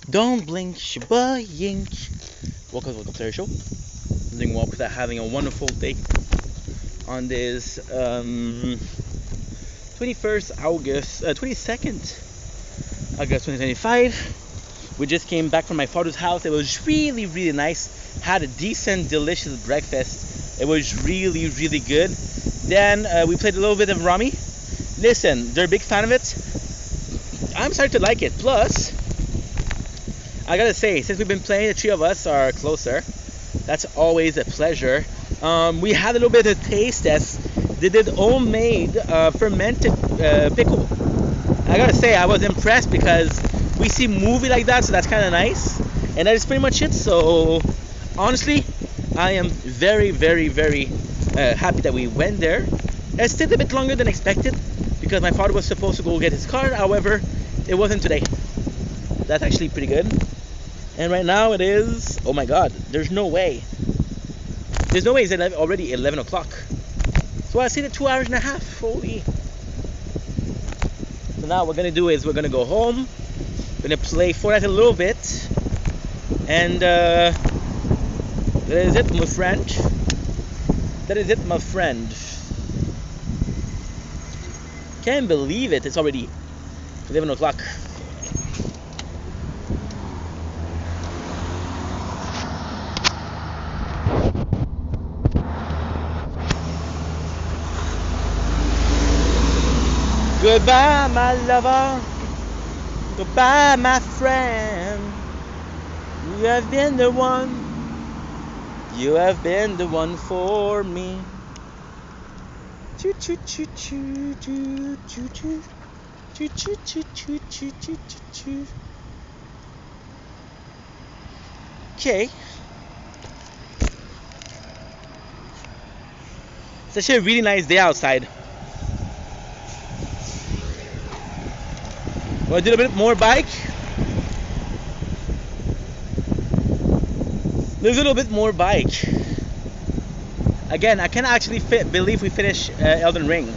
Don't blink, Shiba Yink. Welcome to the show. I'm doing well without having a wonderful day on this 21st August, 22nd August 2025. We just came back from my father's house. It was really, really nice. Had a decent, delicious breakfast. It was really, really good. Then we played a little bit of Rummy. Listen, they're a big fan of it. I'm starting to like it. Plus, I gotta say, since we've been playing, the three of us are closer. That's always a pleasure. We had a little bit of taste test. They did homemade fermented pickle. I gotta say, I was impressed because we see movie like that, so that's kind of nice. And that is pretty much it. So honestly, I am very, very, very happy that we went there. It stayed a bit longer than expected because my father was supposed to go get his car. However, it wasn't today. That's actually pretty good. And right now it is, oh my god, there's no way. There's no way it's already 11 o'clock. So I see the 2 hours and a half, holy. So now what we're gonna do is we're gonna go home. We're gonna play Fortnite a little bit. And that is it, my friend. That is it, my friend. Can't believe it, it's already 11 o'clock. Goodbye, my lover. Goodbye, my friend. You have been the one. You have been the one for me. Choo choo choo choo choo choo choo choo choo choo choo choo choo choo. Okay. It's actually a really nice day outside. Want to do a bit more bike? There's a little bit more bike. Again, I can't actually believe we finished Elden Ring.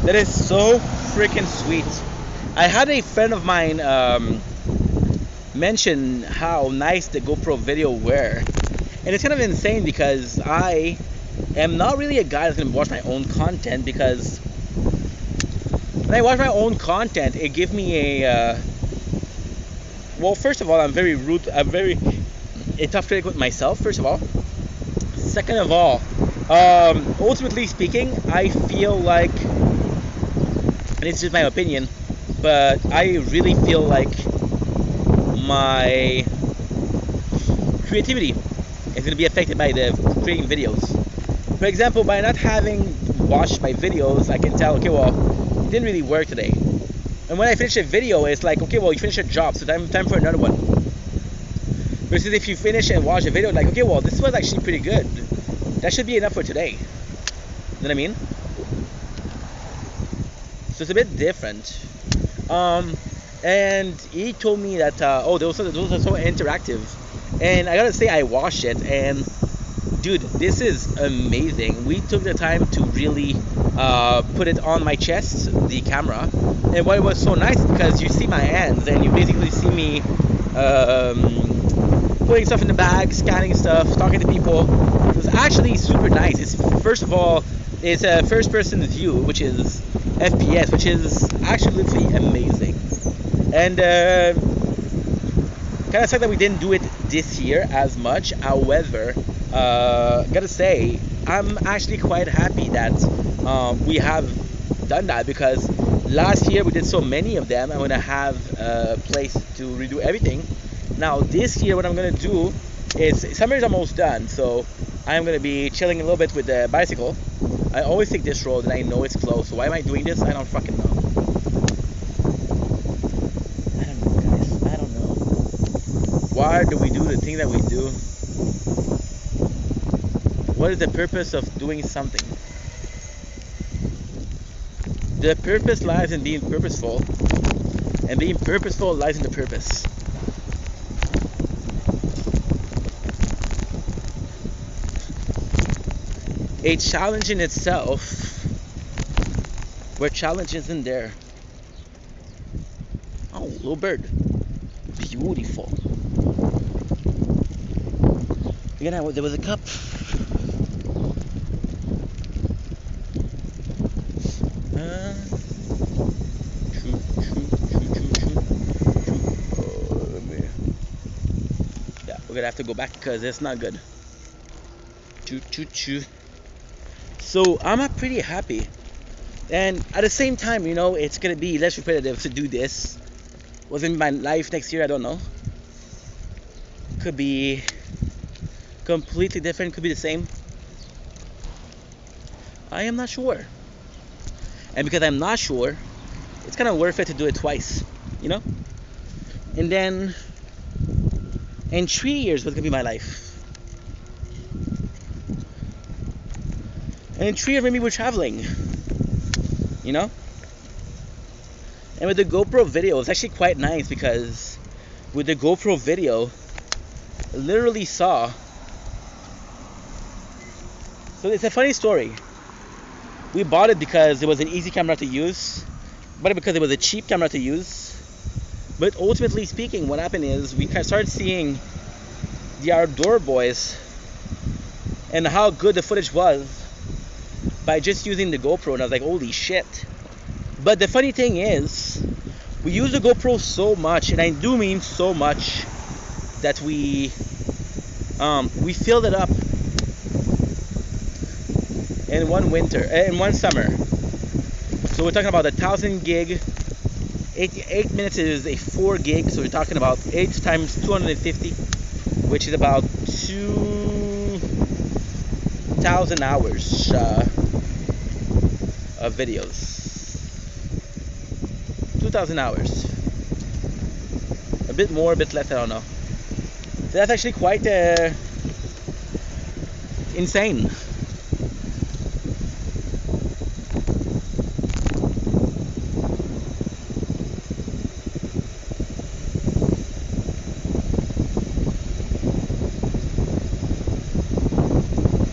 That is so freaking sweet. I had a friend of mine mention how nice the GoPro video were. And it's kind of insane because I am not really a guy that's going to watch my own content, because when I watch my own content, it gives me a well, first of all, I'm very rude. I'm very a tough critic with myself, first of all. Second of all, ultimately speaking, I feel like, and it's just my opinion, but I really feel like my creativity is going to be affected by the creating videos. For example, by not having watched my videos, I can tell, okay, well, it didn't really work today. And when I finish a video, it's like, okay, well, you finished your job, so time for another one. Versus if you finish and watch a video, like, okay, well, this was actually pretty good. That should be enough for today. You know what I mean? So it's a bit different. And he told me that, those are so interactive. And I gotta say, I watched it, and dude, this is amazing. We took the time to really put it on my chest, the camera. And what was so nice is because you see my hands, and you basically see me putting stuff in the bag, scanning stuff, talking to people. It was actually super nice. It's, first of all, it's a first-person view, which is FPS, which is actually literally amazing. And kind of sad that we didn't do it this year as much. However, gotta say, I'm actually quite happy that we have done that, because last year we did so many of them. I'm gonna have a place to redo everything. Now this year, what I'm gonna do is, summer is almost done, so I'm gonna be chilling a little bit with the bicycle. I always take this road, and I know it's close. So why am I doing this? I don't fucking know. I don't know, guys. I don't know. Why do we do the thing that we do? What is the purpose of doing something? The purpose lies in being purposeful, and being purposeful lies in the purpose. A challenge in itself, where challenge isn't there. Oh, little bird. Beautiful. Again, there was a cup. Yeah, we're gonna have to go back because it's not good. Choo choo choo. So I'm pretty happy, and at the same time, you know, it's gonna be less repetitive to do this. What's in my life next year, I don't know. Could be completely different. Could be the same. I am not sure. And because I'm not sure, it's kind of worth it to do it twice, you know? And then in 3 years, what's gonna be my life? And in 3 years, maybe we're traveling, you know? And with the GoPro video, it's actually quite nice because with the GoPro video, I literally saw. So it's a funny story. We bought it because it was an easy camera to use, bought it because it was a cheap camera to use. But ultimately speaking, what happened is we started seeing the outdoor boys and how good the footage was by just using the GoPro, and I was like, holy shit. But the funny thing is, we use the GoPro so much, and I do mean so much, that we filled it up in one summer. So we're talking about 1,000 gig. 8 minutes is a 4 gig, so we're talking about 8 times 250, which is about 2,000 hours of videos. 2,000 hours. A bit more, a bit less, I don't know. So that's actually quite insane.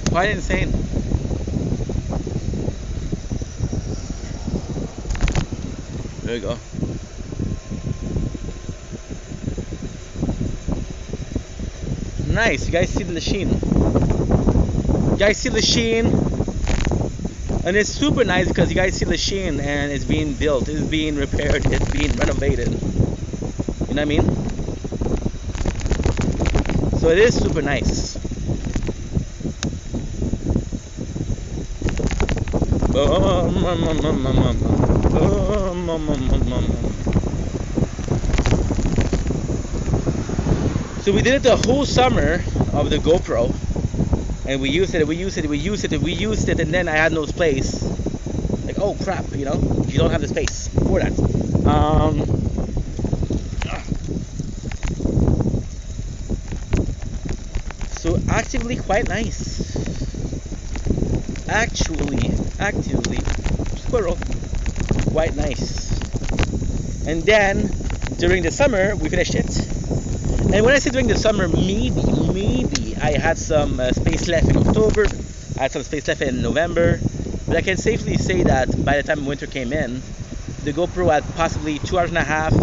Quite insane. There we go. Nice, you guys see the sheen. You guys see the sheen. And it's super nice because you guys see the sheen and it's being built, it's being repaired, it's being renovated. You know what I mean? So it is super nice. So we did it the whole summer of the GoPro, and we used it, and then I had no space. Like, oh crap, you know, you don't have the space for that. So actively quite nice. Actively, squirrel, quite nice. And then during the summer we finished it. And when I say during the summer, maybe I had some space left in October, I had some space left in November, but I can safely say that by the time winter came in, the GoPro had possibly 2 hours and a half.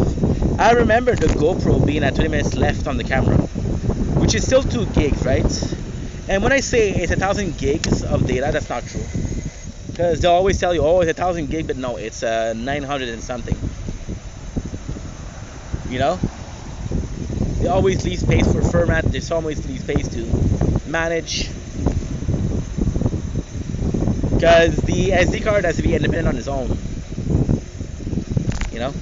I remember the GoPro being at 20 minutes left on the camera, which is still 2 gigs, right? And when I say it's 1,000 gigs of data, that's not true. Because they'll always tell you, oh, it's 1,000 gig, but no, it's 900 and something. You know? They always leave space for format, there's always leave space to manage. Because the SD card has to be independent on its own. You know?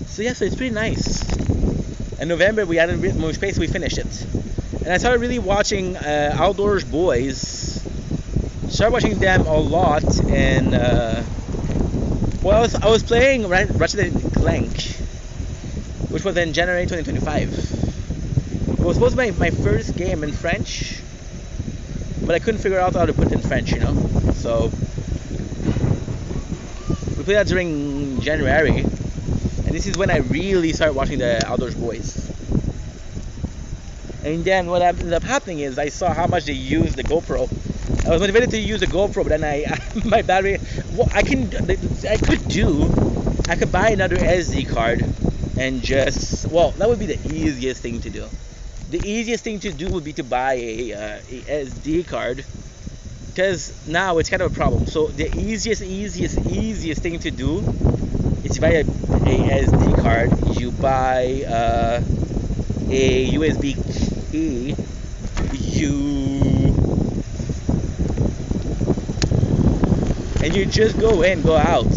So yeah, so it's pretty nice. In November we added a bit more space, we finished it. And I started really watching Outdoors Boys. Started watching them a lot, and well, I was playing Ratchet & Clank, which was in January 2025. It was supposed to be my first game in French, but I couldn't figure out how to put it in French, you know. So we played that during January, and this is when I really started watching the Outdoors Boys. And then what ended up happening is I saw how much they use the GoPro I was motivated to use a GoPro, but then my battery. What I could buy another SD card and just, well, that would be the easiest thing to do. The easiest thing to do would be to buy a SD card, because now it's kind of a problem. So the easiest thing to do is to buy a SD card. You buy a USB key. And you just go in, go out.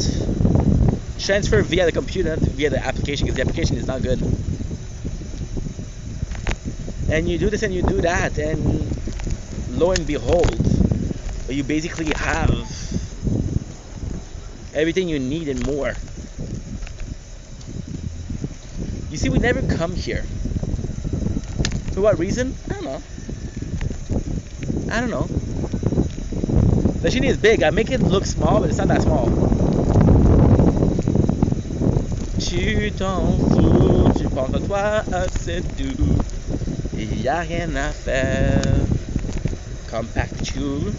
Transfer via the computer, not via the application, because the application is not good. And you do this and you do that, and lo and behold, you basically have everything you need and more. You see, we never come here. For what reason? I don't know. The machine is big. I make it look small, but it's not that small. Tu t'en fous, tu penses à toi, c'est tout. Y a rien à faire. Comme actuel.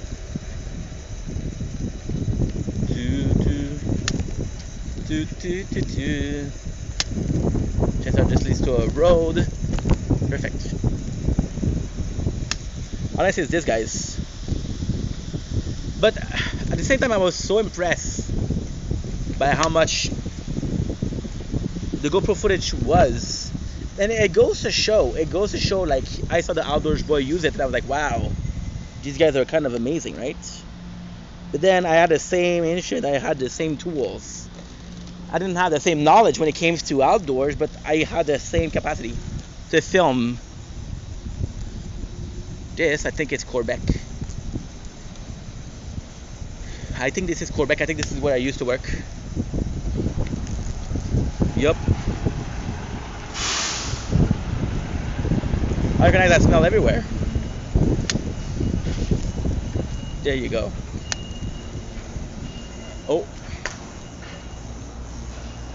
Chances are this leads to a road. Perfect. All I say is this, guys. But at the same time, I was so impressed by how much the GoPro footage was. And it goes to show, like, I saw the Outdoors boy use it, and I was like, wow, these guys are kind of amazing, right? But then I had the same instrument, I had the same tools. I didn't have the same knowledge when it came to outdoors, but I had the same capacity to film. This, I think it's Quebec. I think this is Quebec. I think this is where I used to work. Yup. I recognize that smell everywhere. There you go. Oh.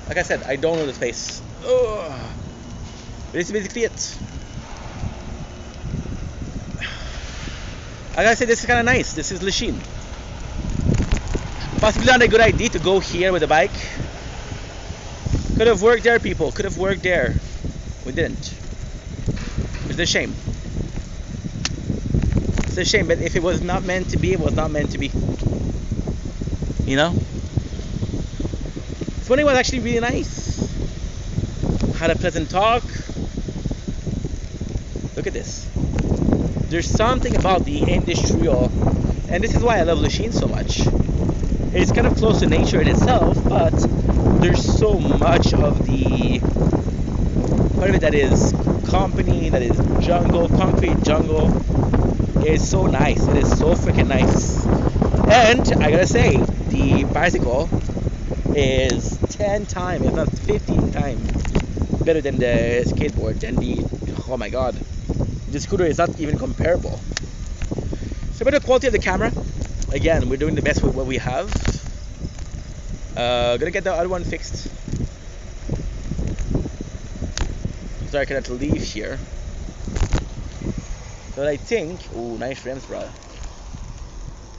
Like I said, I don't know the space. Ugh. This is basically it. Like I said, this is kind of nice. This is Lachine. Possibly not a good idea to go here with a bike. Could have worked there, people. Could have worked there. We didn't. It's a shame. It's a shame, but if it was not meant to be, it was not meant to be. You know? This morning was actually really nice. Had a pleasant talk. Look at this. There's something about the industrial, and this is why I love Lachine so much. It's kind of close to nature in itself, but there's so much of the part of it that is company, that is jungle, concrete jungle. It's so nice. It is so freaking nice. And I gotta say, the bicycle is 10 times, if not 15 times better than the skateboard. And oh my god, the scooter is not even comparable. So about the quality of the camera, again, we're doing the best with what we have. Gonna get the other one fixed. So I cannot leave here. But I think, oh, nice rims, bro.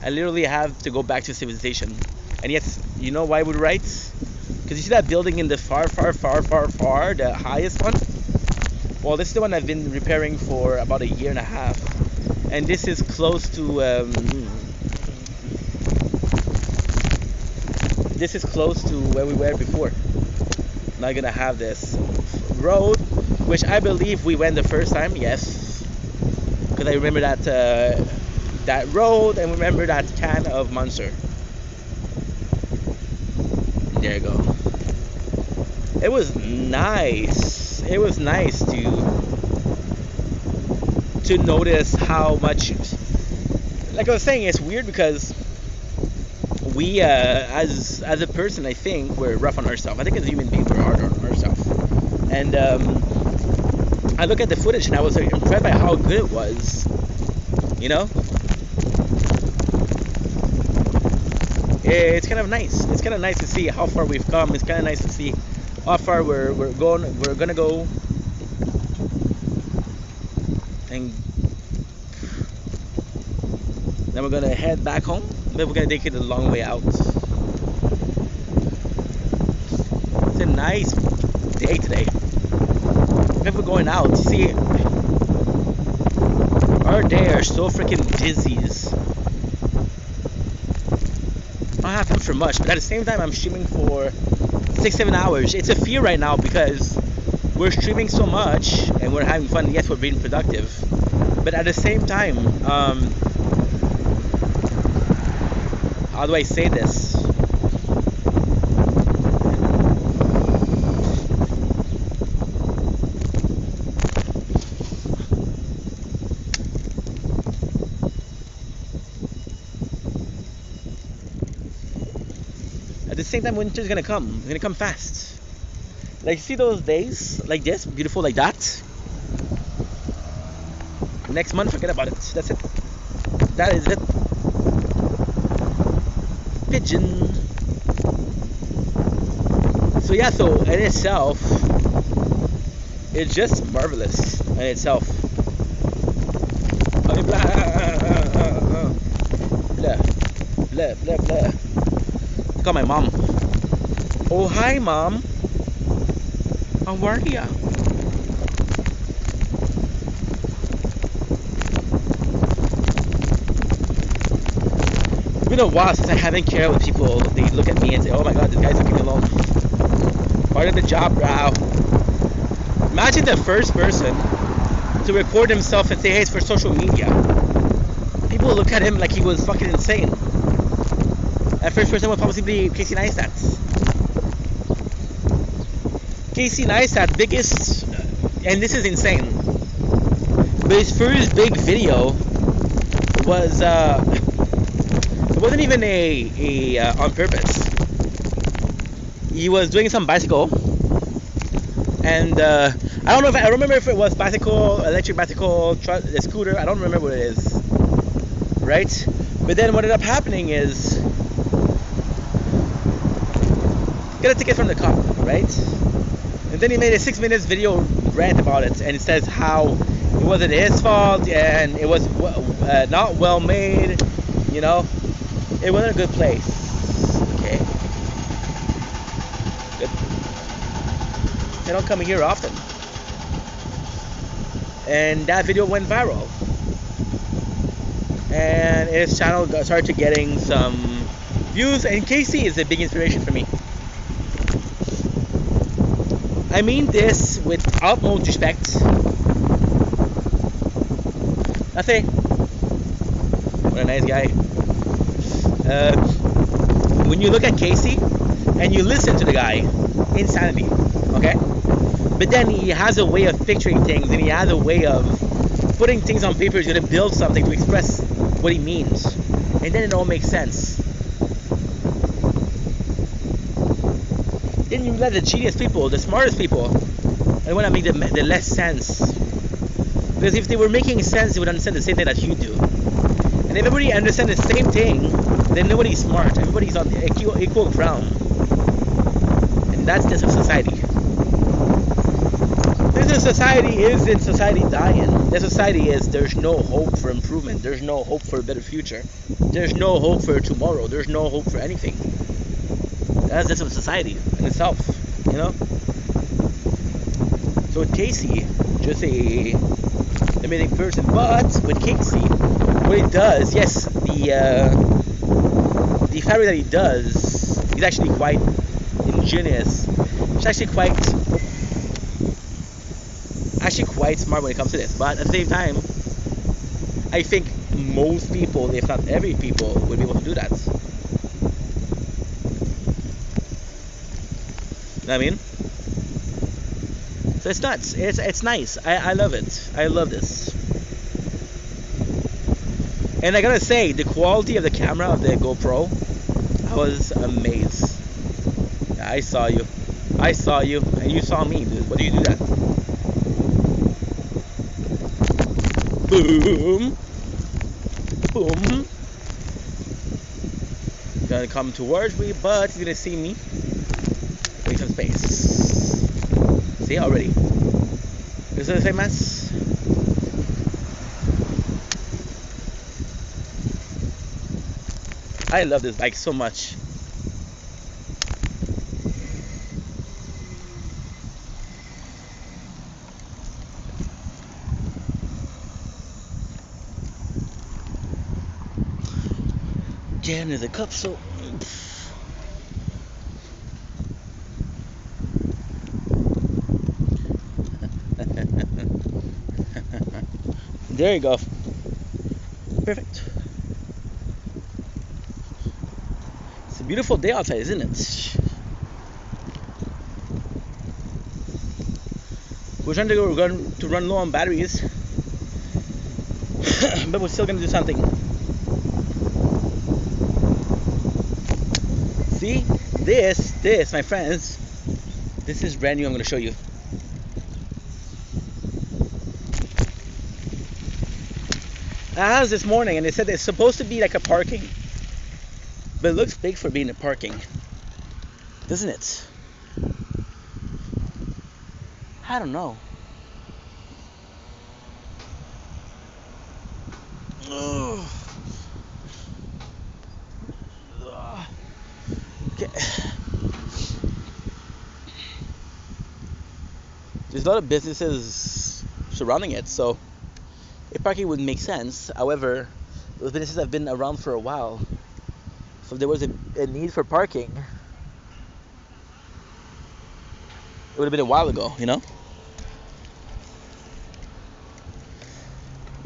I literally have to go back to civilization. And yes, you know why we're right? Because you see that building in the far, the highest one? Well, this is the one I've been repairing for about a year and a half. And this is close to, this is close to where we were before. Now I'm gonna have this road, which I believe we went the first time, yes. Because I remember that that road and remember that can of Monster. There you go. It was nice. It was nice to notice how much. Like I was saying, it's weird because we, as a person, I think we're rough on ourselves. I think as a human being, we're hard on ourselves. And I look at the footage and I was impressed by how good it was. You know? It's kind of nice. It's kind of nice to see how far we've come. It's kind of nice to see how far we're gonna go. And Then we're gonna head back home. Then we're gonna take it a long way out. It's a nice day today. If we're going out, you see, our day are so freaking busy. I don't have time for much, but at the same time, I'm streaming for 6-7 hours. It's a fear right now because we're streaming so much and we're having fun. Yes, we're being productive, but at the same time, how do I say this? At the same time, winter's gonna come. It's gonna come fast. Like, see those days like this, beautiful like that? Next month, forget about it. That's it. That is it. Pigeon. So yeah, so in itself, it's just marvelous in itself. Blah, blah, blah, blah. Call my mom. Oh, hi, Mom. How are ya? It's been a while since I haven't cared with people. They look at me and say, oh my god, this guy's leaving me alone. Part of the job, bro. Imagine the first person to record himself and say, hey, it's for social media. People look at him like he was fucking insane. That first person would probably be Casey Neistat. Casey Neistat, biggest, and this is insane, but his first big video was, it wasn't even a on purpose. He was doing some bicycle, and I don't remember if it was bicycle, electric bicycle, the scooter, I don't remember what it is, right? But then what ended up happening is, get a ticket from the cop, right? And then he made a 6 minutes video rant about it, and it says how it wasn't his fault and it was not well made, you know, it wasn't a good place. Okay, good. They don't come here often, and that video went viral, and his channel started getting some views, and Casey is a big inspiration for me. I mean this with utmost respect. Nothing. What a nice guy. When you look at Casey and you listen to the guy, insanity, okay? But then he has a way of picturing things, and he has a way of putting things on paper. He's gonna build something to express what he means, and then it all makes sense. Then you let the genius people, the smartest people, and when I make the less sense. Because if they were making sense, they would understand the same thing that you do. And if everybody understands the same thing, then nobody's smart. Everybody's on the equal ground. And that's just a society. This society isn't society dying. This society is, there's no hope for improvement. There's no hope for a better future. There's no hope for tomorrow. There's no hope for anything. That's just a society in itself, you know? So with Casey, just a amazing person. But with Casey, what he does, yes, the fabric that he does is actually quite ingenious. It's actually quite smart when it comes to this. But at the same time, I think most people, if not every people, would be able to do that. You know what I mean? So it's nuts. It's nice. I love it. I love this. And I gotta say, the quality of the camera of the GoPro, I was amazed. Yeah, I saw you, and you saw me, dude. What do you do that? Boom, boom. Gonna come towards me, but he's gonna see me. Make some space. See already. Is it the same mess? I love this bike so much. Jam is a cup, so there you go. Perfect. It's a beautiful day outside, isn't it? We're trying to run low on batteries, but we're still gonna do something. See, this, my friends, this is brand new. I'm gonna show you. I asked this morning, and they said it's supposed to be like a parking, but it looks big for being a parking, doesn't it? I don't know. Ugh. Okay. There's a lot of businesses surrounding it, so a parking would make sense. However, those businesses have been around for a while, so if there was a need for parking, it would have been a while ago, you know?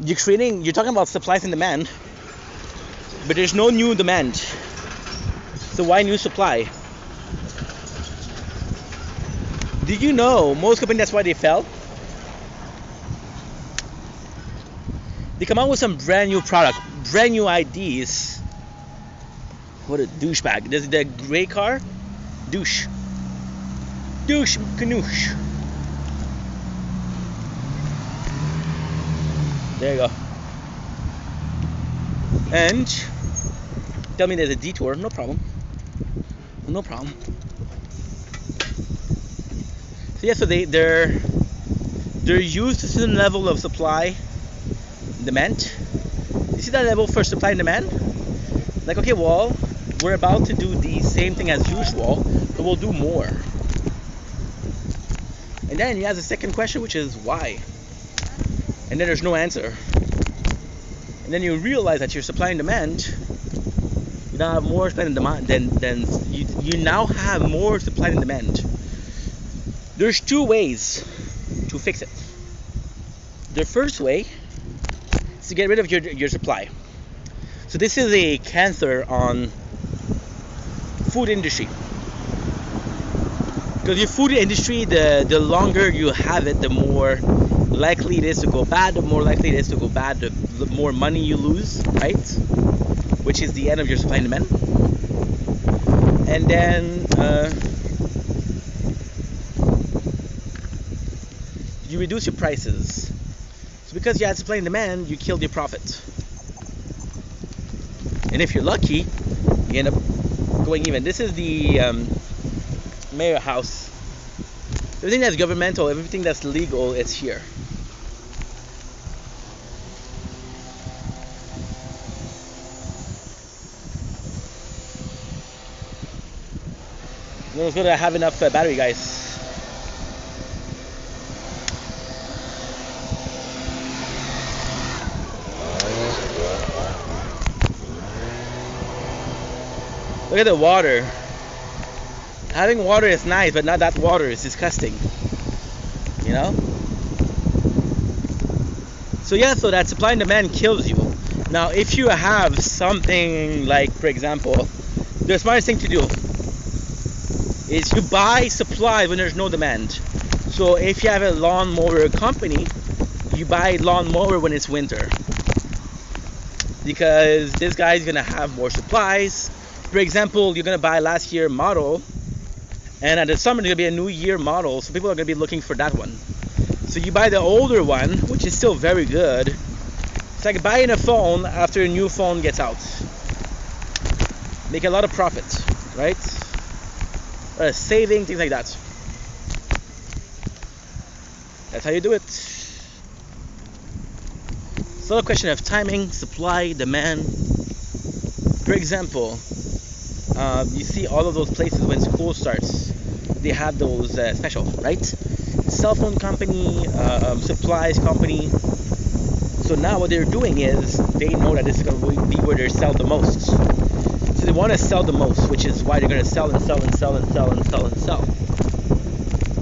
You're talking about supplies and demand, but there's no new demand. So why new supply? Did you know most companies, that's why they fell? They come out with some brand new product, brand new IDs. What a douchebag. This is the gray car. Douche canoosh. There you go. And tell me there's a detour. No problem. No problem. So yeah, so they're used to a certain level of supply demand. You see that level for supply and demand? Like, okay, well, we're about to do the same thing as usual, but we'll do more. And then you ask the second question, which is why? And then there's no answer. And then you realize that your supply and demand, you now have more supply and demand than you now have more supply and demand. There's two ways to fix it. The first way is to get rid of your supply. So this is a cancer on food industry. Because your food industry, the longer you have it, the more likely it is to go bad. The more likely it is to go bad, the more money you lose, right? Which is the end of your supply and demand. And then you reduce your prices. So because you had supply and demand, you killed your profit. And if you're lucky, you end up going even. This is the mayor house. Everything that's governmental, everything that's legal, it's here. It's good to have enough battery, guys. Look at the water. Having water is nice, but not that water. It's disgusting. You know? So yeah, so that supply and demand kills you. Now, if you have something like, for example, the smartest thing to do is you buy supply when there's no demand. So if you have a lawnmower company, you buy lawnmower when it's winter. Because this guy's gonna have more supplies. For example, you're gonna buy last year model, and at the summer there's gonna be a new year model, so people are gonna be looking for that one. So you buy the older one, which is still very good. It's like buying a phone after a new phone gets out. Make a lot of profit, right? Saving, things like that. That's how you do it. It's all a question of timing, supply, demand. For example, you see all of those places when school starts, they have those specials, right? Cell phone company, supplies company. So now what they're doing is they know that this is going to be where they sell the most. So they want to sell the most, which is why they're going to sell and sell and sell and sell and sell and sell.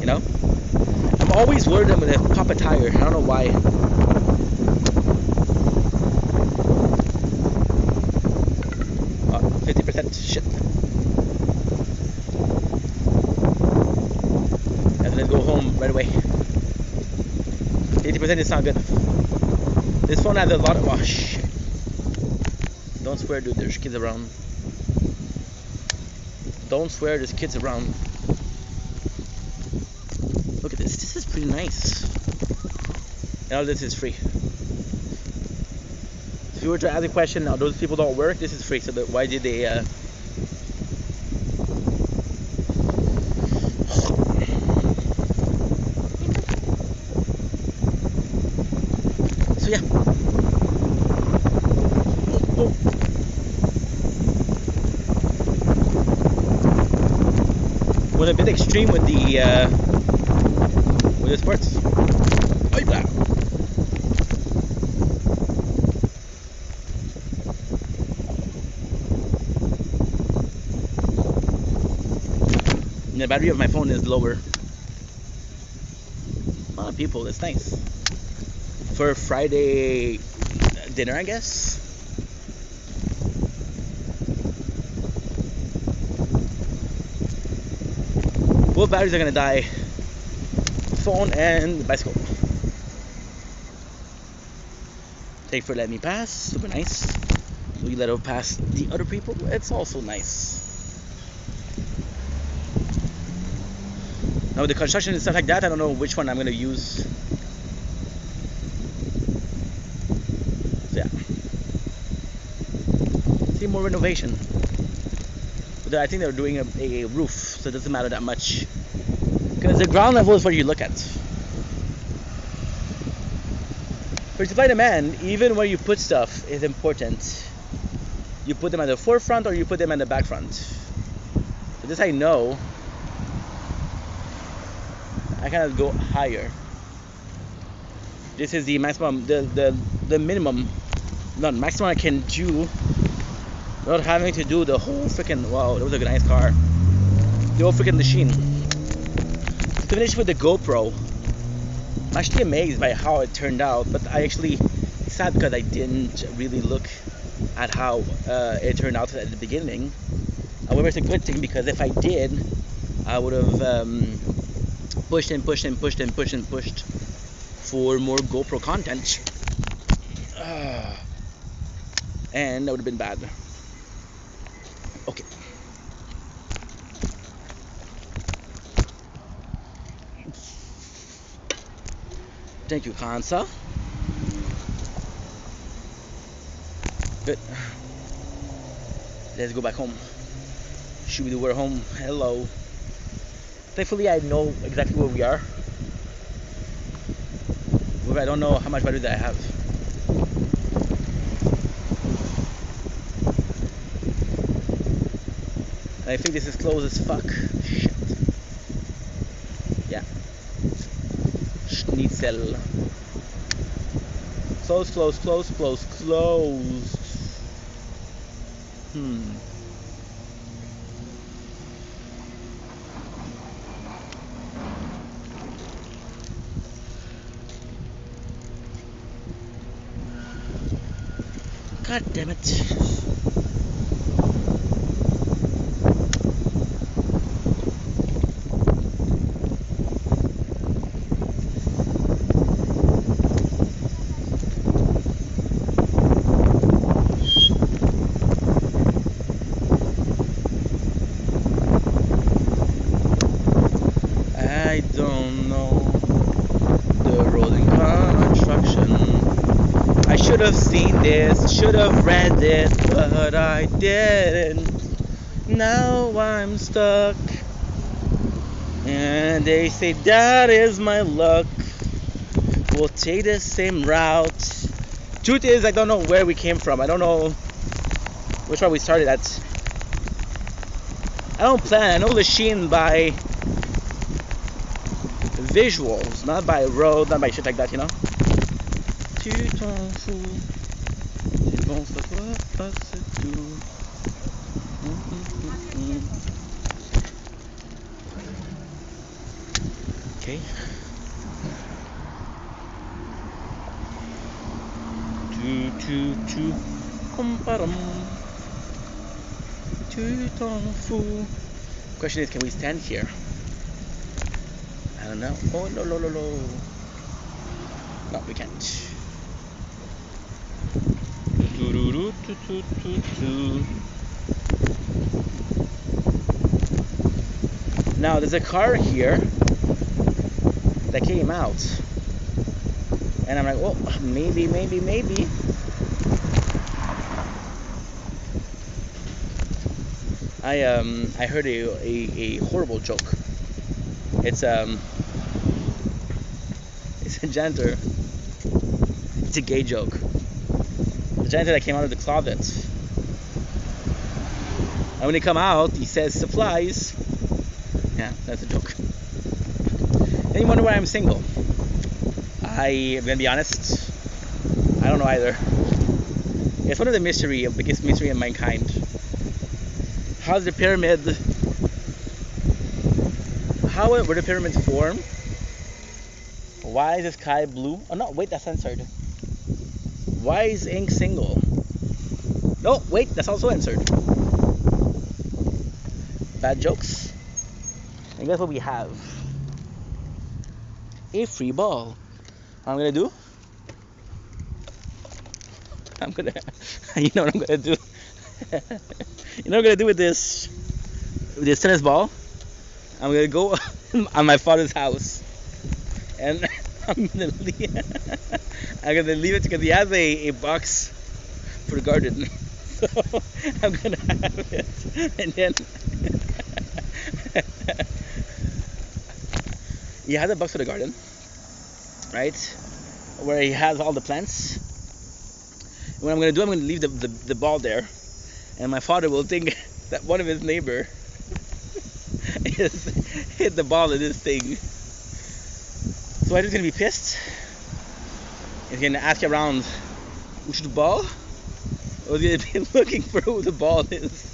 You know? I'm always worried I'm going to pop a tire. I don't know why. 50%. Shit. I'm going to go home right away. 80% is not good. This phone has a lot of wash. Don't swear, dude. There's kids around. Don't swear. There's kids around. Look at this. This is pretty nice. And all this is free. If you were to ask a question, now those people don't work. This is free. So why did they? So yeah. Went a bit extreme with the sports. Oh, yeah. And the battery of my phone is lower. A lot of people. It's nice for Friday dinner, I guess. Both batteries are gonna die. Phone and bicycle. Thanks for letting me pass. Super nice. So you let her pass the other people. It's also nice. Now with the construction and stuff like that, I don't know which one I'm gonna use. So yeah. See more renovation. But I think they're doing a roof, so it doesn't matter that much. Because the ground level is what you look at. For supply and demand, even where you put stuff is important. You put them at the forefront or you put them at the back front. So this I know. I kind of go higher. This is the maximum, the minimum, not maximum I can do without having to do the whole freaking, wow, that was a nice car. The whole freaking machine. To finish with the GoPro, I'm actually amazed by how it turned out, but it's sad because I didn't really look at how it turned out at the beginning. However, it's a good thing because if I did, I would have pushed and pushed and pushed and pushed and pushed for more GoPro content. And that would have been bad. Okay. Thank you, Kansa. Good. Let's go back home. Should we do we're home? Hello. Thankfully, I know exactly where we are. But I don't know how much battery that I have. I think this is close as fuck. Shit. Yeah. Schnitzel. Close, close, close, close, close. God damn it. I don't know the rolling construction. I should have seen this, should have read it, but I didn't. Now I'm stuck, and they say that is my luck. We'll take the same route. Truth is, I don't know where we came from. I don't know Which one we started at? I don't plan. I know the Sheen by visuals, not by road, not by shit like that, you know? Tu t'en fous, tu penses à toi, c'est tout. Okay. Tu comparam. Tu t'en fous. Question is, can we stand here? I don't know. Oh no. No, we can't. Now there's a car here that came out, and I'm like, oh, maybe. I heard a horrible joke. It's a janitor. It's a gay joke. The janitor that came out of the closet. And when he come out, he says supplies. Yeah, that's a joke. Then you wonder why I'm single. I'm gonna be honest. I don't know either. It's one of the biggest mystery of mankind. How's the pyramid? How were the pyramids formed? Why is the sky blue? Oh no, wait, that's censored. Why is ink single? No, wait, that's also censored. Bad jokes. And guess what we have? A free ball. What I'm gonna do? You know what I'm gonna do? You know what I'm gonna do with this tennis ball? I'm gonna go on my father's house, and I'm gonna leave it because he has a box for the garden. So I'm gonna have it, and then he has a box for the garden, right? Where he has all the plants. And what I'm gonna do, I'm gonna leave the ball there, and my father will think that one of his neighbor is hit the ball in this thing. So I'm just gonna be pissed. He's gonna ask around, who's the ball? Or he's gonna be looking for who the ball is.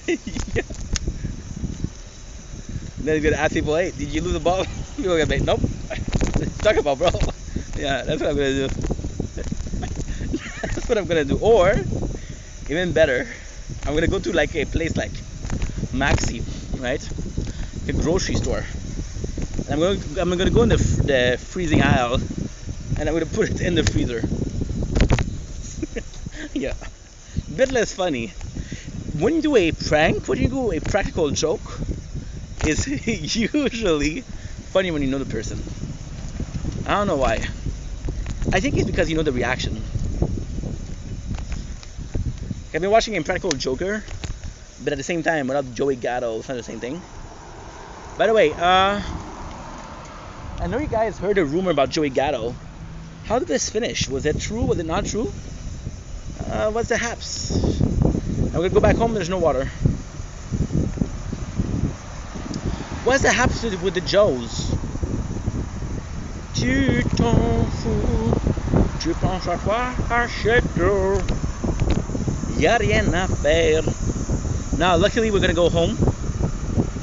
Yeah. Then he's gonna ask people, hey, did you lose the ball? People are gonna be like, nope. Talk about, bro. Yeah, that's what I'm gonna do. That's what I'm gonna do. Or even better, I'm gonna go to like a place like Maxi, right? A grocery store. And I'm gonna go in the freezing aisle, and I'm gonna put it in the freezer. Yeah, bit less funny. When you do a prank, when you do a practical joke, it's usually funny when you know the person. I don't know why. I think it's because you know the reaction. I've been watching Impractical Joker, but at the same time, without Joey Gatto, it's not the same thing. By the way, I know you guys heard a rumor about Joey Gatto. How did this finish? Was it true? Was it not true? What's the haps? I'm gonna go back home. There's no water. What's the haps with the Joes? Tu t'en fous, tu penses à quoi, achète-le. Y'a rien à faire. Now, luckily, we're gonna go home.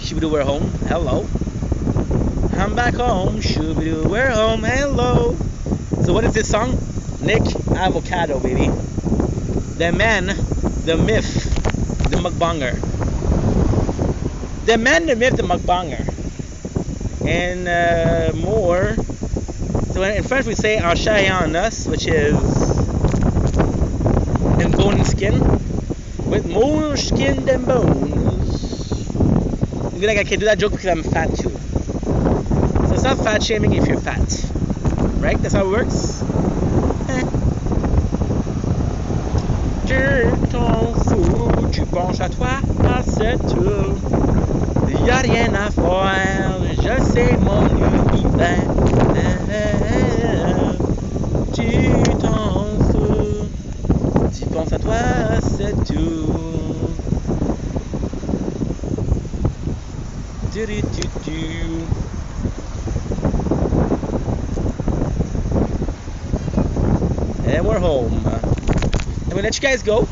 Shoo-be-doo, we're home. Hello. I'm back home. Shoo-be-doo, we're home. Hello. So, what is this song? Nick Avocado, baby. The man, the myth, the mukbanger. The man, the myth, the mukbanger. And more. So, in French, we say "en chair et en os," which is in bone and skin, with more skin than bones. I feel like I can do that joke because I'm fat too. So it's not fat shaming if you're fat, right? That's how it works. Tu t'en fous, tu penses à toi, c'est tout. Y'a rien à faire, je sais mon univers. Tu t'en fous. pense à toi, c'est tout. And we're home. I'm gonna let you guys go.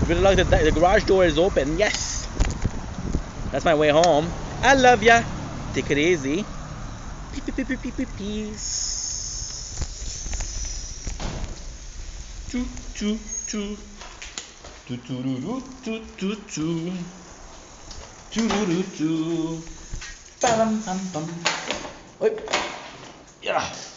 Good luck, the garage door is open. Yes! That's my way home. I love ya. Take it easy. Peace. Choo choo choo. Choo choo choo choo choo choo. Choo choo choo. Pam pam pam. Oi. Yeah.